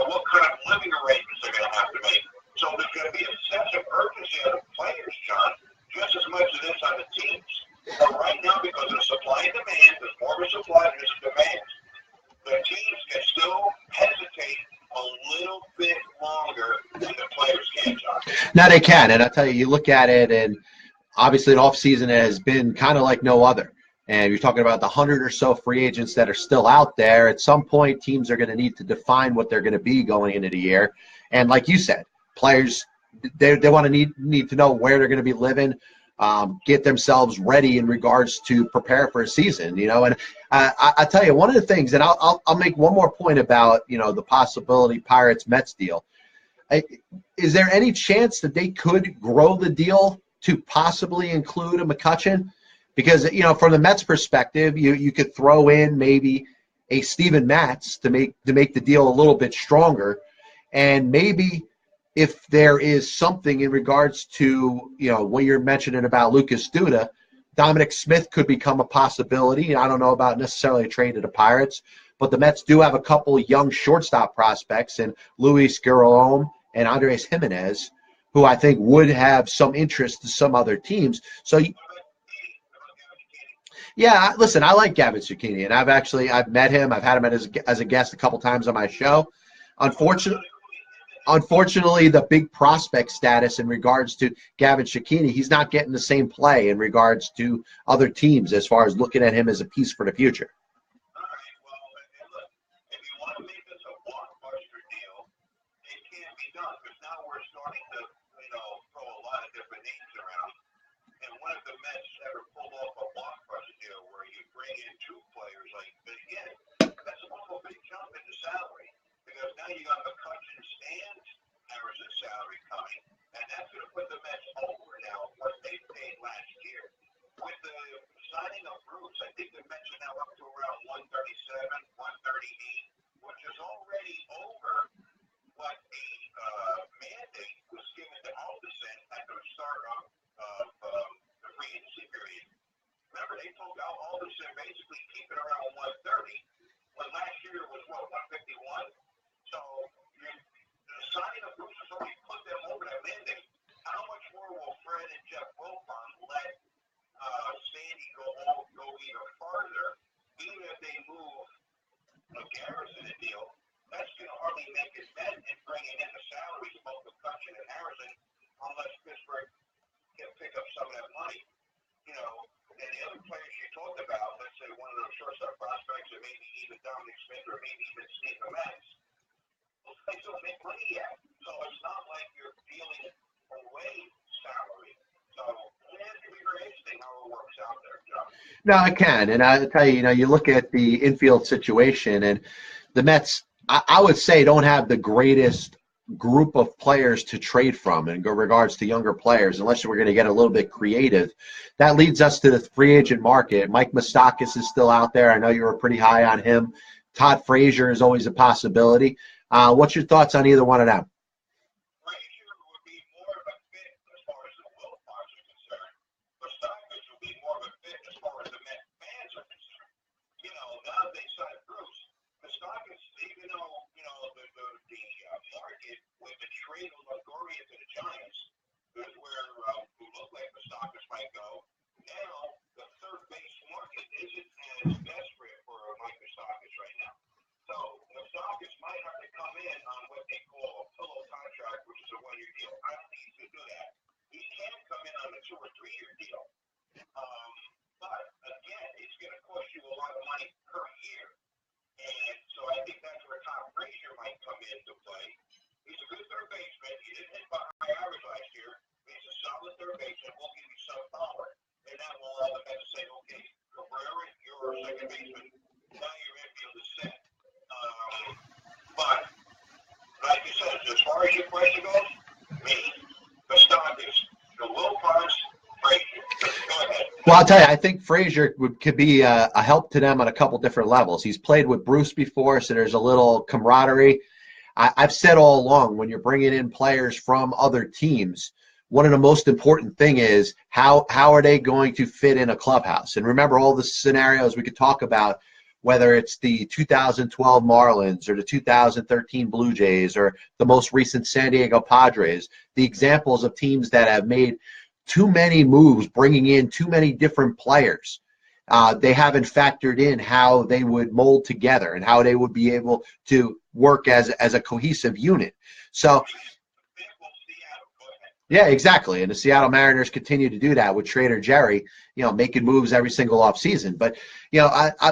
[SPEAKER 2] what kind of living arrangements they're going to have to make. So there's going to be a sense of urgency on the players, John, just as much as it is on the teams. But right now, because of the supply and demand, there's more of a supply than there's a demand. The teams can still hesitate a little bit longer than the players can, John.
[SPEAKER 1] Now they can, and I tell you, you look at it, and obviously an offseason has been kind of like no other. And you're talking about the 100 or so free agents that are still out there. At some point, teams are going to need to define what they're going to be going into the year. And like you said, players, they want to need to know where they're going to be living, get themselves ready in regards to prepare for a season, And I tell you, one of the things, and I'll make one more point about, the possibility Pirates-Mets deal. Is there any chance that they could grow the deal to possibly include a McCutchen? Because, from the Mets perspective, you could throw in maybe a Steven Matz to make the deal a little bit stronger, and maybe if there is something in regards to, when you're mentioning about Lucas Duda, Dominic Smith could become a possibility. I don't know about necessarily a trade to the Pirates, but the Mets do have a couple young shortstop prospects in Luis Guillorme and Andres Jimenez, who I think would have some interest to some other teams. So, yeah, listen, I like Gavin Zucchini, and I've met him. I've had him as a guest a couple times on my show. Unfortunately, the big prospect status in regards to Gavin Zucchini, he's not getting the same play in regards to other teams as far as looking at him as a piece for the future.
[SPEAKER 2] All right, well, and look, if you want to make this a blockbuster deal, it can be done, because now we're starting to, throw a lot of different names around. And when have the Mets ever pulled off a blockbuster deal where you bring in two players but again, that's a little big jump in the salary, because now you got McCutcheon and Harrison's salary coming, and that's going to put the Mets over now what they paid last year. With the signing of Bruce, I think the Mets are now up to around 137, 138, which is already over what the mandate was given to Alderson at the start of the free agency period. Remember, they told Alderson basically keep it around 130, when last year it was, 151? So the signing of Bruce has already put them over that mandate. How much more will Fred and Jeff Wilpon let Sandy go even farther, even if they move a Garrison a deal? That's going to hardly make it bet in bringing in the salaries of both McCutcheon and Harrison, unless Pittsburgh can pick up some of that money. And the other players you talked about, let's say one of those shortstop prospects, or maybe even Dominic Smith, or maybe even Steve Mets, those guys don't make money yet. So it's not like you're dealing away salary. So it has to be very interesting how it works out there, John.
[SPEAKER 1] No, I can. And I tell you, you look at the infield situation, and the Mets, I would say, don't have the greatest group of players to trade from in regards to younger players, unless we're going to get a little bit creative. That leads us to the free agent market. Mike Moustakas is still out there. I know you were pretty high on him. Todd Frazier is always a possibility. What's your thoughts on either one of them?
[SPEAKER 2] Frazier would be more of a fit as far as the Wilcox are concerned. Moustakas would be more of a fit as far as the Mets fans are concerned. Now they signed Bruce. Moustakas, even though, the market with the trade of Longoria to the Giants is where who look like Moustakas might go. Now the third base market isn't as desperate for Mike Moustakas right now. So Moustakas might have to come in on what they call a pillow contract, which is a 1-year deal. I don't think he's going to do that. He can come in on a 2 or 3 year deal. But again, it's going to cost you a lot of money per year. And so I think that's where Todd Frazier might come into play. He's a good third baseman. He didn't hit by high average last year. He's a solid third baseman. We'll give you some power. And that will allow the Mets to say, okay, Cabrera, you're our second baseman. Now your infield is set. But, like you said, as far as your question goes, me, the Stockers, the Wilcox, Frazier. Go ahead.
[SPEAKER 1] Well, I'll tell you, I think Frazier could be a help to them on a couple different levels. He's played with Bruce before, so there's a little camaraderie. I've said all along, when you're bringing in players from other teams, one of the most important thing is how are they going to fit in a clubhouse? And remember all the scenarios we could talk about, whether it's the 2012 Marlins or the 2013 Blue Jays or the most recent San Diego Padres, the examples of teams that have made too many moves, bringing in too many different players. They haven't factored in how they would mold together and how they would be able to work as a cohesive unit. So, yeah, exactly. And the Seattle Mariners continue to do that with Trader Jerry, making moves every single offseason. But,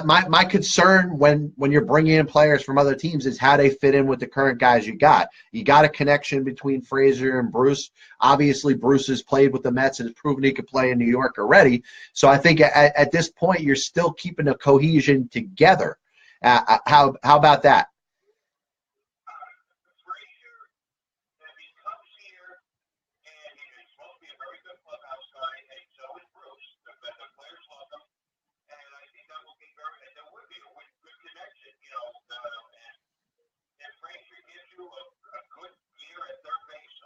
[SPEAKER 1] my concern when you're bringing in players from other teams is how they fit in with the current guys you got. You got a connection between Frazier and Bruce. Obviously, Bruce has played with the Mets and has proven he could play in New York already. So I think at this point, you're still keeping a cohesion together. How about that?
[SPEAKER 2] And Frazier gives you a good year at third base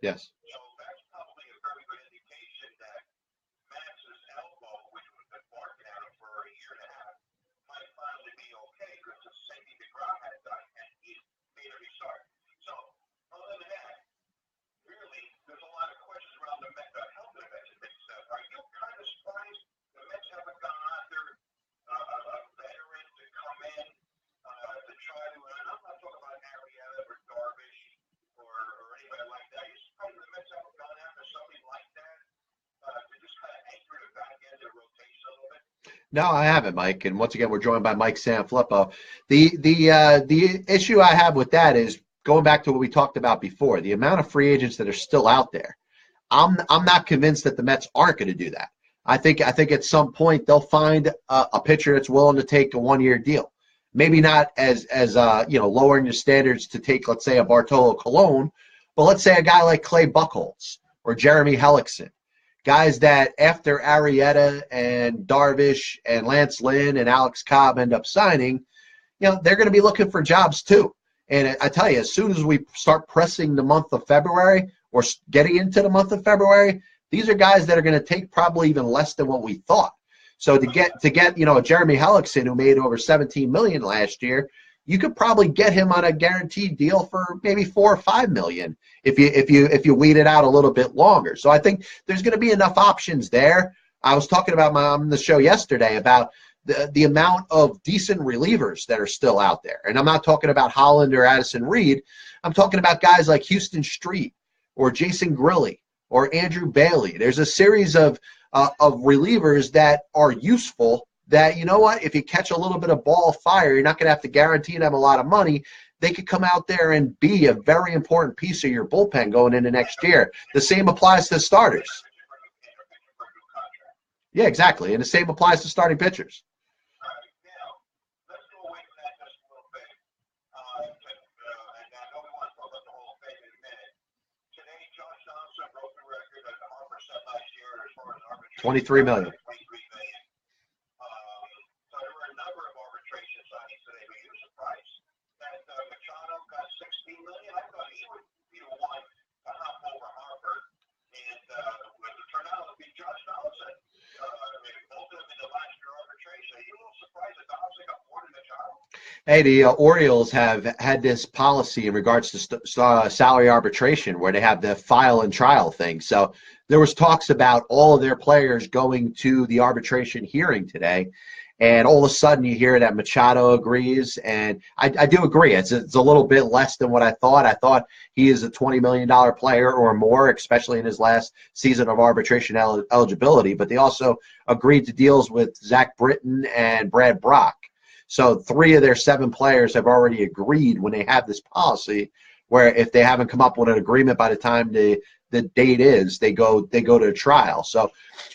[SPEAKER 1] Yes.
[SPEAKER 2] So that's probably a very good indication that Max's elbow, which was been barking at him for a year and a half, might finally be okay because the safety DeGrom had done, and he made a restart. So, other than that, really, there's a lot of questions around the health of the Mets and things. Are you kind of surprised the Mets haven't gone after a veteran to come in to try to, and I'm not talking about Arrieta or Darvish or anybody like that. Are you surprised the Mets haven't gone after somebody like that to just kind of anchor the back end of the rotation a little bit?
[SPEAKER 1] No, I haven't, Mike. And once again, we're joined by Mike Sanfilippo. The issue I have with that is going back to what we talked about before, the amount of free agents that are still out there. I'm not convinced that the Mets aren't going to do that. I think at some point they'll find a pitcher that's willing to take a 1-year deal. Maybe not as lowering your standards to take, let's say, a Bartolo Colon, but let's say a guy like Clay Buchholz or Jeremy Hellickson. Guys that after Arrieta and Darvish and Lance Lynn and Alex Cobb end up signing, they're going to be looking for jobs too. And I tell you, as soon as we start pressing the month of February or getting into the month of February, these are guys that are going to take probably even less than what we thought. So to get a Jeremy Hellickson who made over $17 million last year, you could probably get him on a guaranteed deal for maybe $4 or $5 million if you weed it out a little bit longer. So I think there's going to be enough options there. I was talking about on the show yesterday about the amount of decent relievers that are still out there, and I'm not talking about Holland or Addison Reed. I'm talking about guys like Houston Street or Jason Grilli or Andrew Bailey. There's a series of relievers that are useful that, you know what, if you catch a little bit of ball fire, you're not going to have to guarantee them a lot of money. They could come out there and be a very important piece of your bullpen going into next year. The same applies to starters. Yeah, exactly. And the same applies to starting pitchers. $23 million.
[SPEAKER 2] So there were a number of arbitration signings today. Were you surprised that Machado got $16 million? I thought he would be the one to hop over Harper, and with the turnout to be Josh Donaldson. Both of them in the last year arbitration. Are you a little surprised that Donaldson got more than Machado?
[SPEAKER 1] Hey, the Orioles have had this policy in regards to salary arbitration where they have the file and trial thing. So there was talks about all of their players going to the arbitration hearing today, and all of a sudden you hear that Machado agrees, and I do agree. It's a little bit less than what I thought. I thought he is a $20 million player or more, especially in his last season of arbitration eligibility, but they also agreed to deals with Zach Britton and Brad Brock. So 3 of their 7 players have already agreed when they have this policy where if they haven't come up with an agreement by the time the date is, they go to trial. So,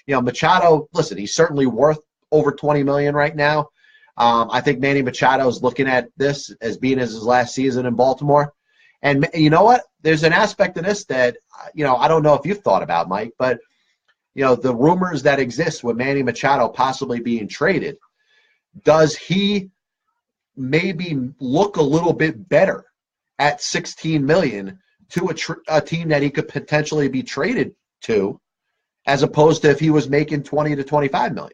[SPEAKER 1] Machado, listen, he's certainly worth over $20 million right now. I think Manny Machado is looking at this as being his last season in Baltimore. And you know what? There's an aspect of this that, I don't know if you've thought about, Mike, but, the rumors that exist with Manny Machado possibly being traded, does he maybe look a little bit better at $16 million to a team that he could potentially be traded to, as opposed to if he was making $20 to $25 million?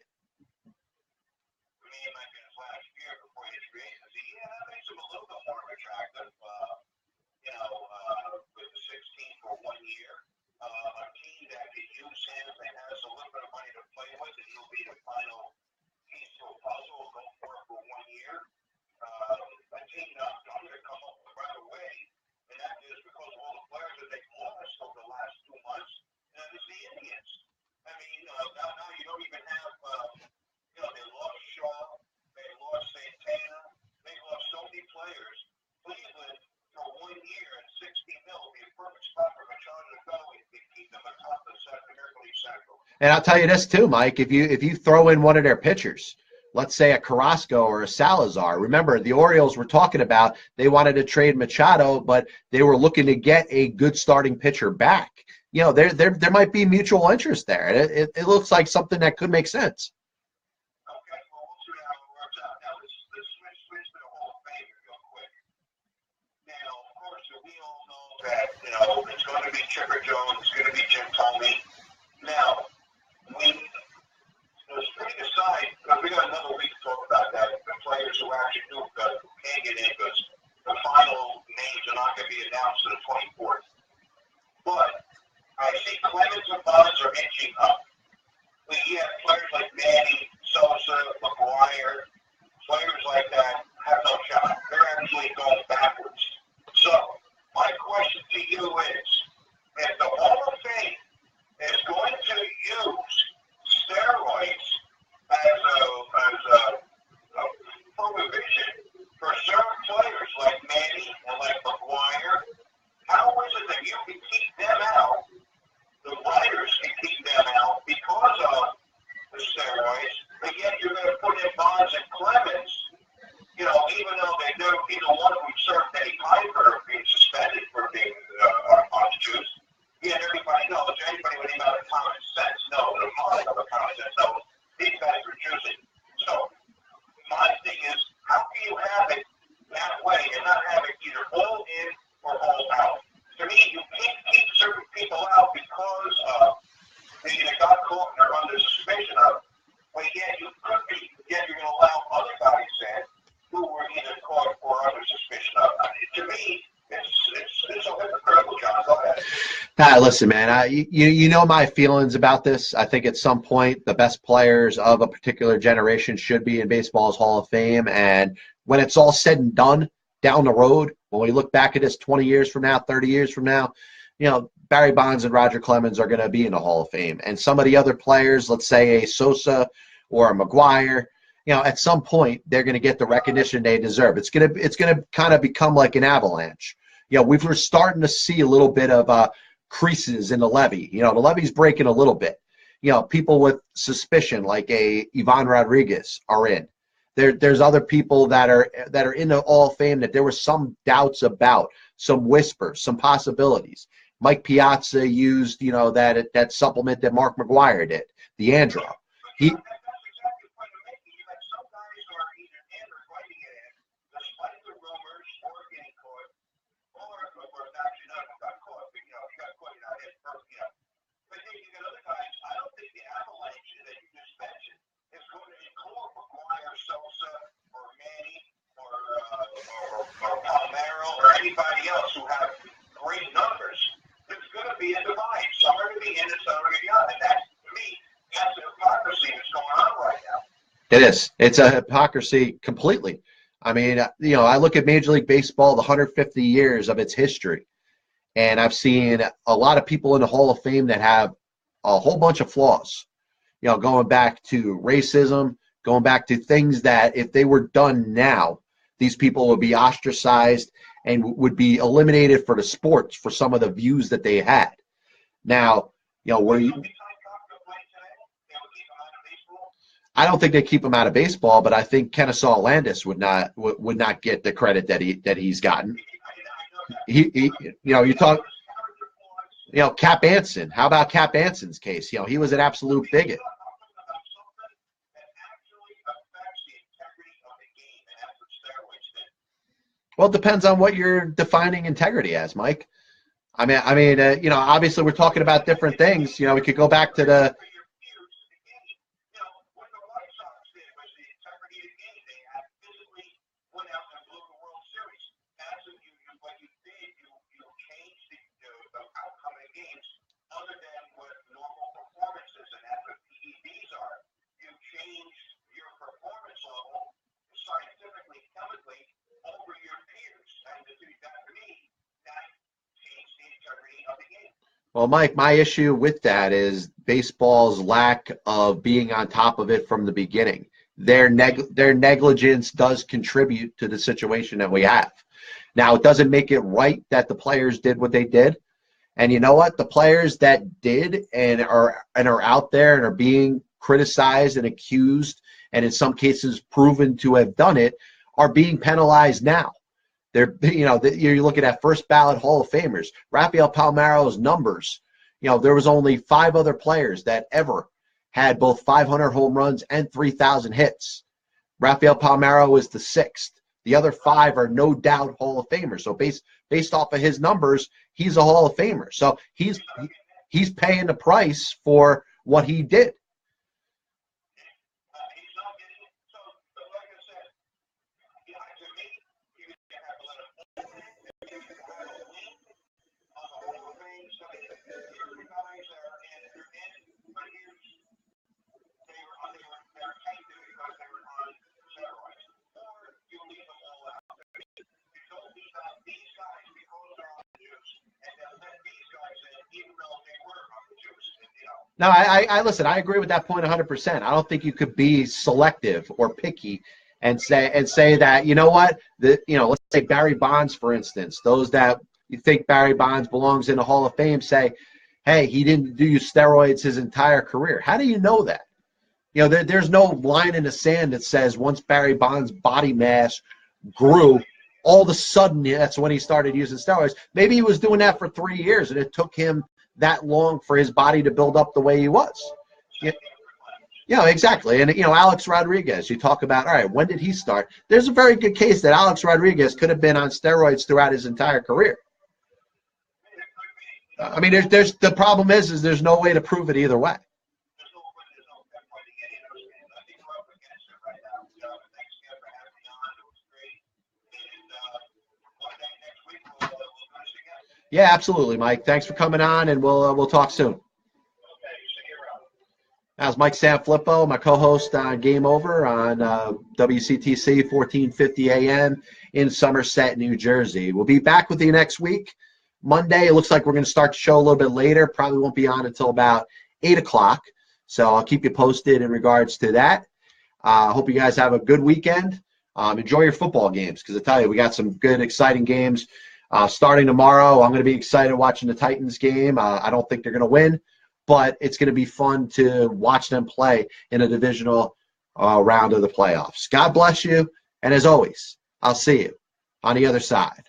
[SPEAKER 1] And I'll tell you this too, Mike, if you throw in one of their pitchers, let's say a Carrasco or a Salazar. Remember, the Orioles were talking about they wanted to trade Machado, but they were looking to get a good starting pitcher back. There might be mutual interest there. It looks like something that could make sense.
[SPEAKER 2] Okay, well, we'll see how it works out. Now, let's switch to the Hall of Fame real quick. Now, of course, we all know that, it's going to be Chipper Jones. It's going to be Jim Tomey. Now, let's put it aside, because we got another week to talk about that. The players who actually do who can get in, because the final names are not going to be announced to the 24th. But I see Clemens and Bonds are inching up. We have players like Manny, Sosa, McGuire, players like that have no shot. They're actually going backwards. So, my question to you is, if the Hall of Fame is going to use steroids as a prohibition for certain players like Manny and like McGuire, how is it that you can keep them out, the players can keep them out because of the steroids, but yet you're going to put in Bonds and Clemens, you know, even though they know either one of them served any time for being suspended for being on the juice, yet everybody knows, anybody with any amount of common sense knows, or mind of a common sense knows, these guys are juicing. So, my thing is, how can you have it that way and not have it either all in or all out? To me, you can't keep certain people out because they either got caught and they're under suspicion of, but yet you're going to allow other guys in who were either caught or under suspicion of. I mean, to me, it's a hypocritical job. Go ahead.
[SPEAKER 1] Listen, man, you know my feelings about this. I think at some point the best players of a particular generation should be in baseball's Hall of Fame. And when it's all said and done down the road, when we look back at this 20 years from now, 30 years from now, you know, Barry Bonds and Roger Clemens are going to be in the Hall of Fame. And some of the other players, let's say a Sosa or a McGuire, you know, at some point they're going to get the recognition they deserve. It's going to kind of become like an avalanche. You know, we're starting to see a little bit of creases in the levee. You know, the levee's breaking a little bit. You know, people with suspicion like a Ivan Rodriguez are in. There's other people that are in the Hall of Fame that there was some doubts about, some whispers, some possibilities. Mike Piazza used, you know, that supplement that Mark McGuire did, the Andro.
[SPEAKER 2] Sosa or Manny or Palmero or anybody else who have great numbers, there's going to be a divide. Some are going to be in and some are going to be out. And that, to me, that's the hypocrisy that's going on right now.
[SPEAKER 1] It is. It's a hypocrisy completely. I mean, you know, I look at Major League Baseball, the 150 years of its history, and I've seen a lot of people in the Hall of Fame that have a whole bunch of flaws, you know, going back to racism, going back to things that if they were done now, these people would be ostracized and would be eliminated for the sports for some of the views that they had. Now, you know, I don't think they keep him out of baseball, but I think Kennesaw Landis would not get the credit that he's gotten. He you know, you talk, you know, Cap Anson. How about Cap Anson's case? You know, he was an absolute bigot. Well, it depends on what you're defining integrity as, Mike. I mean, you know, obviously we're talking about different things. You know, we could go back to the. Well, Mike, my issue with that is baseball's lack of being on top of it from the beginning. Their negligence does contribute to the situation that we have. Now, it doesn't make it right that the players did what they did. And you know what? The players that did and are out there and are being criticized and accused, and in some cases proven to have done it, are being penalized now. They're, you know, you're looking at first ballot Hall of Famers. Rafael Palmeiro's numbers, you know, there was only 5 other players that ever had both 500 home runs and 3,000 hits. Rafael Palmeiro was the 6th. The other 5 are no doubt Hall of Famers. So based off of his numbers, he's a Hall of Famer. So he's paying the price for what he did. No, I listen. I agree with that point 100%. I don't think you could be selective or picky and say that, you know what, let's say Barry Bonds, for instance. Those that you think Barry Bonds belongs in the Hall of Fame say, hey, he didn't do steroids his entire career. How do you know that? There's no line in the sand that says once Barry Bonds' body mass grew, all of a sudden that's when he started using steroids. Maybe he was doing that for 3 years, and it took him that long for his body to build up the way he was. Yeah, exactly. And, Alex Rodriguez, you talk about, all right, when did he start? There's a very good case that Alex Rodriguez could have been on steroids throughout his entire career. I mean, the problem is there's no way to prove it either way. Yeah, absolutely, Mike. Thanks for coming on, and we'll talk soon. That was Mike Sanfilippo, my co-host on Game Over on WCTC 1450 AM in Somerset, New Jersey. We'll be back with you next week. Monday, it looks like we're going to start the show a little bit later. Probably won't be on until about 8 o'clock. So I'll keep you posted in regards to that. I hope you guys have a good weekend. Enjoy your football games, because I tell you, we got some good, exciting games. Starting tomorrow, I'm going to be excited watching the Titans game. I don't think they're going to win, but it's going to be fun to watch them play in a divisional round of the playoffs. God bless you, and as always, I'll see you on the other side.